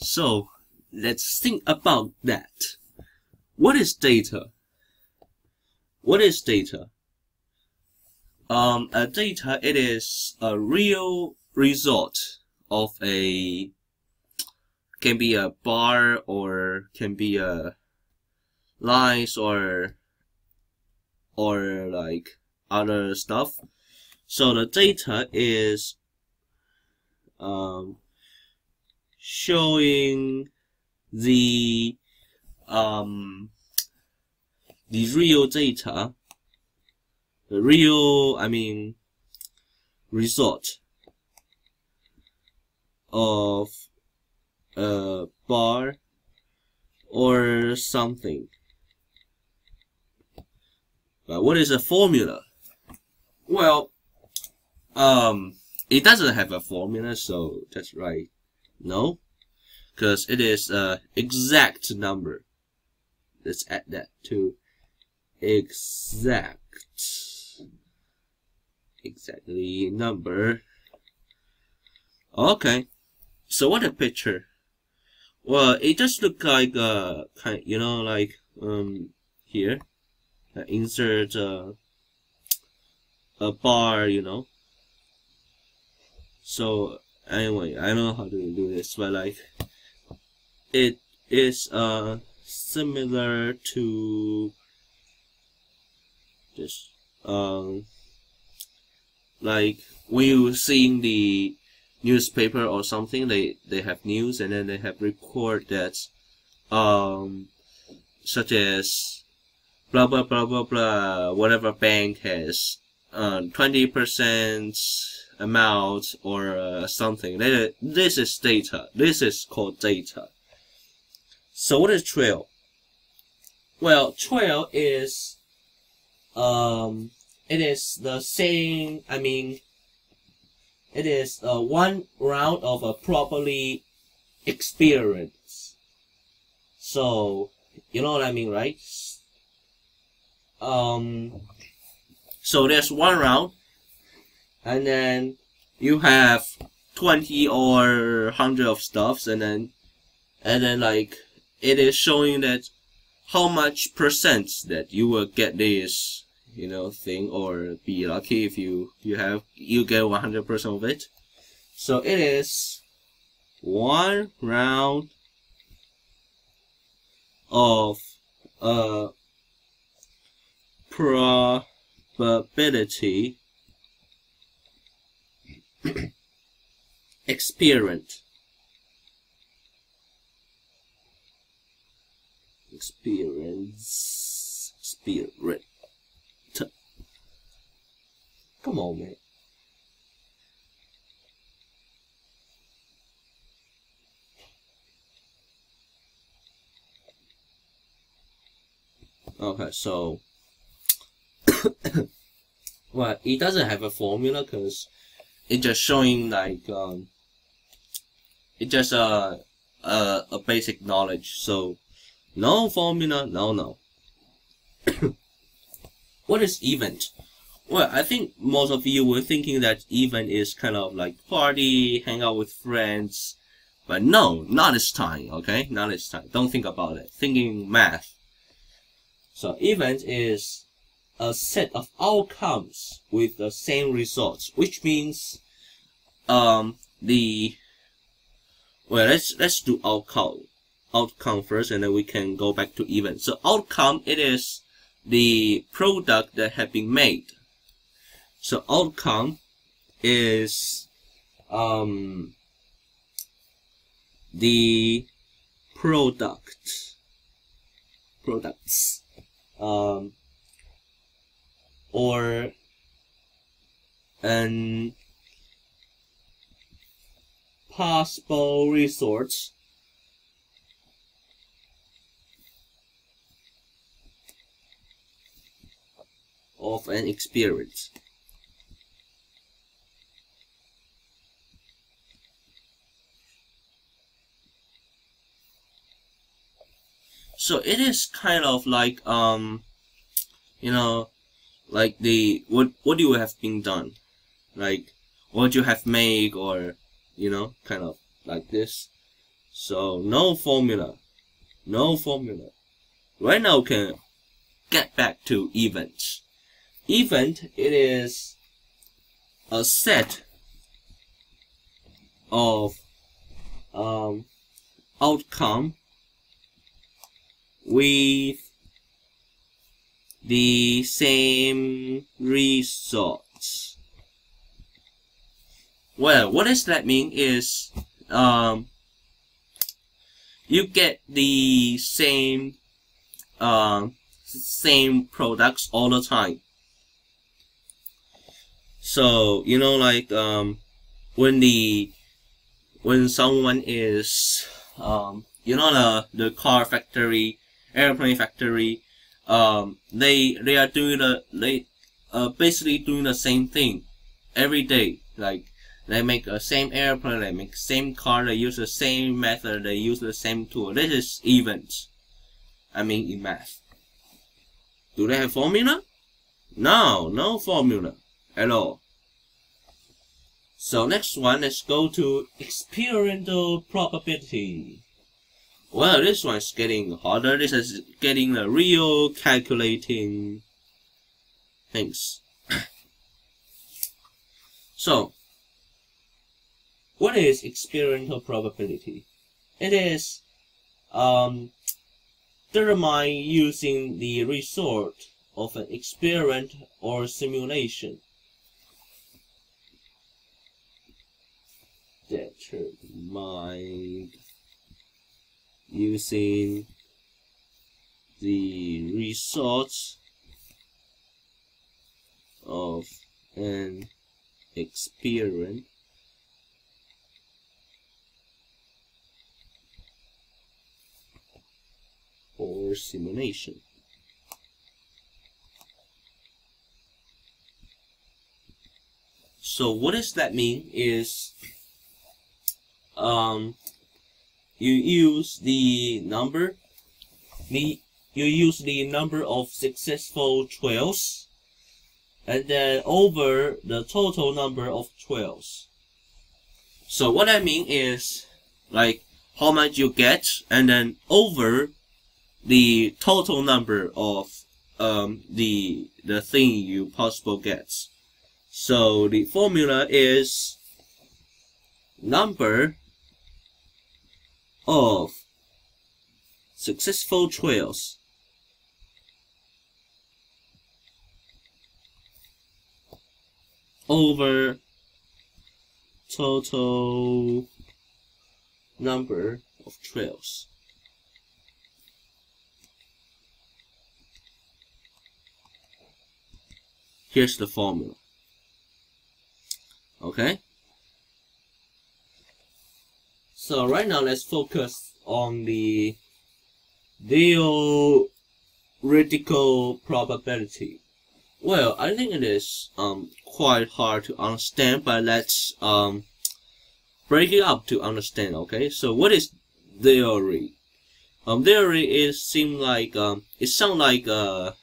So let's think about that. What is data? What is data? Data, it is a real result of can be a bar or can be a lines or like other stuff. So the data is showing the real data, the real, result of a bar or something. But what is a formula? Well, it doesn't have a formula, so that's right. No, because it is an exact number. Let's add that to exactly number. Okay, so what a picture. Well, it just looks like here, insert a bar, So anyway, I don't know how to do this, but like it is similar to this like when you seeing the newspaper or something, they have news and then they have record that such as blah blah blah blah blah, whatever bank has 20% amount or something. This is data. This is called data. So what is trail? Well, trail is it is the same. It is one round of a properly experience. So you know what I mean, right? So there's one round, and then you have 20 or 100 of stuffs, and then like it is showing that how much percent that you will get this thing, or be lucky if you get 100% of it. So it is one round of probability experience. Come on, man. Okay, so well, it doesn't have a formula because it's just showing like it's just a basic knowledge. So no formula, no. What is event? Well, I think most of you were thinking that event is kind of like party, hang out with friends, but no, not this time. Okay, not this time. Don't think about it. Thinking math. So event is a set of outcomes with the same results, which means let's do outcome first, and then we can go back to event. So outcome, it is the product that have been made. So outcome is the products or an possible result of an experience. So it is kind of like like what you have been done, like what you have made, or kind of like this. So no formula. No formula. Right now we can get back to event. Event, it is a set of outcome with the same results. Well, what does that mean is you get the same products all the time. So you know, like when someone is you know, the car factory, airplane factory, they are doing basically doing the same thing every day. Like they make the same airplane, they make the same car, they use the same method, they use the same tool. This is event. I mean, in math. Do they have formula? No, no formula at all. So next one, let's go to experimental probability. Well, this one's getting harder. This is getting the real calculating things. So, what is experimental probability? It is determined using the result of an experiment or simulation. Determined using the results of an experiment or simulation. So what does that mean is you use the number of successful trials and then over the total number of trials. So what I mean is like how much you get and then over the total number of the thing you possible get. So the formula is number of successful trials over total number of trials. Here's the formula. Okay? So right now let's focus on the theoretical probability. Well, I think it is quite hard to understand, but let's break it up to understand. Okay, so what is theory? Theory is it sounds like a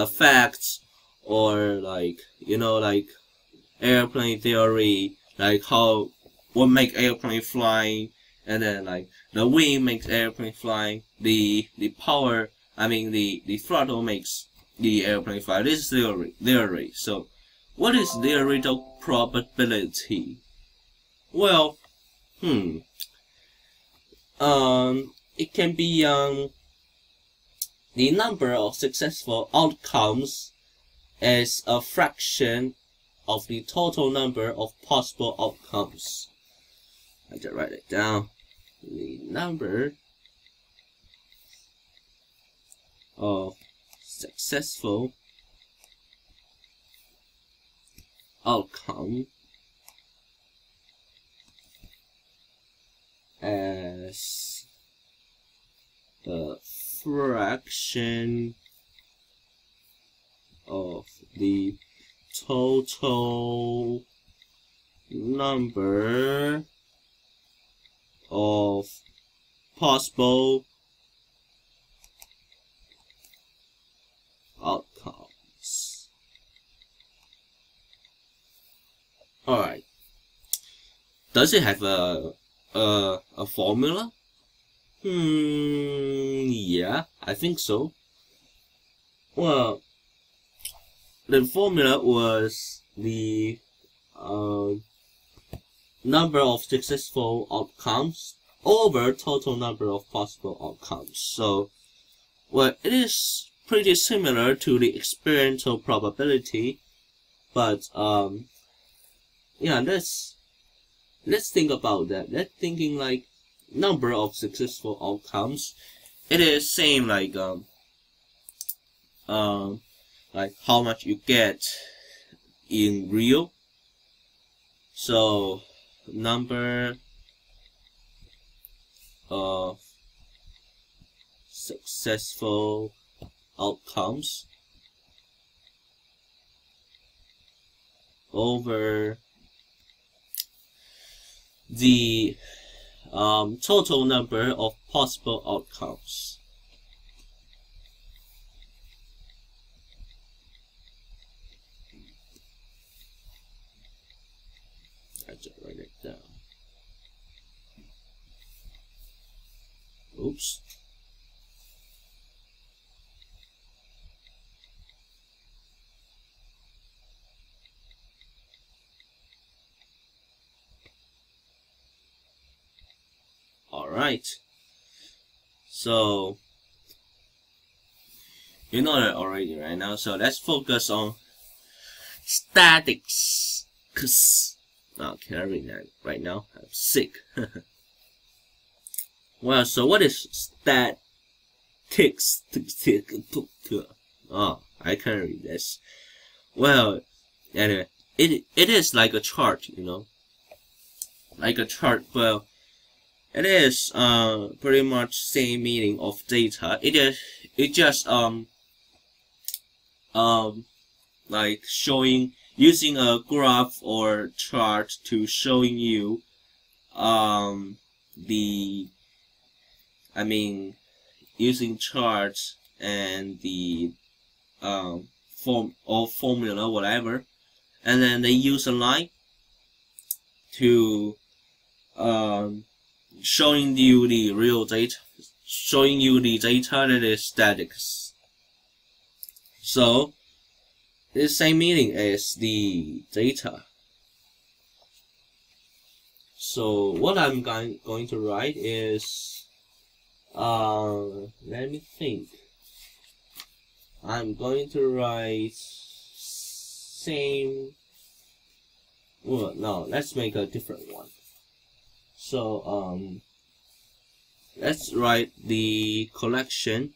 fact, or like, you know, like airplane theory, like what make airplane flying, and then like the wind makes airplane flying, the power, I mean the throttle makes the airplane fly. This is theory. So what is theoretical probability? Well, it can be the number of successful outcomes as a fraction of the total number of possible outcomes. I just write it down. The number of successful outcome as a fraction of the total number of possible outcomes. Alright. Does it have a a formula? Yeah, I think so. Well, the formula was the number of successful outcomes over total number of possible outcomes. So, well, it is pretty similar to the experimental probability, but yeah, let's think about that. Let's thinking like number of successful outcomes. It is same like how much you get in real. So number of successful outcomes over the total number of possible outcomes. I just write it down. Oops. Alright. So, you know that already right now. So let's focus on statics. Cause carrying that right now. I'm sick. Well, so what is statics? Oh, I can't read this. Well, anyway, it is like a chart, you know, like a chart. Well, it is pretty much same meaning of data. It just like showing, using a graph or chart to showing you using charts and the formula, whatever, and then they use a line to showing you the real data, showing you the data that is statics. So the same meaning as the data. So what I'm going to write is, let me think. I'm going to write same. Well, no, let's make a different one. So let's write the collection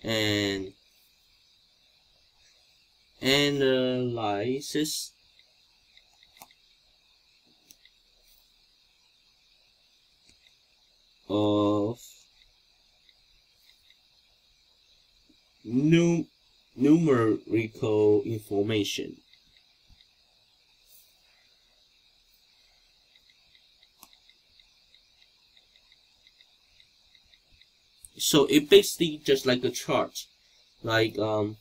and analysis of numerical information. So it basically just like a chart, like when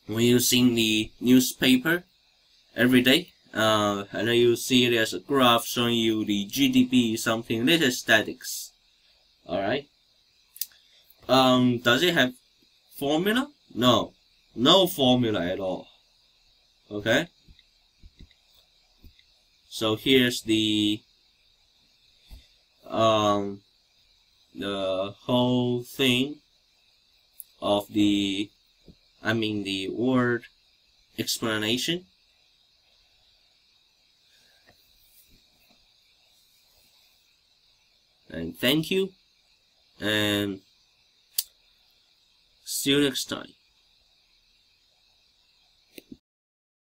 you see the newspaper every day, and then you see there's a graph showing you the GDP something. This is statics. All right. Does it have formula? No, no formula at all. Okay. So here's the whole thing of the word explanation. And thank you, and see you next time.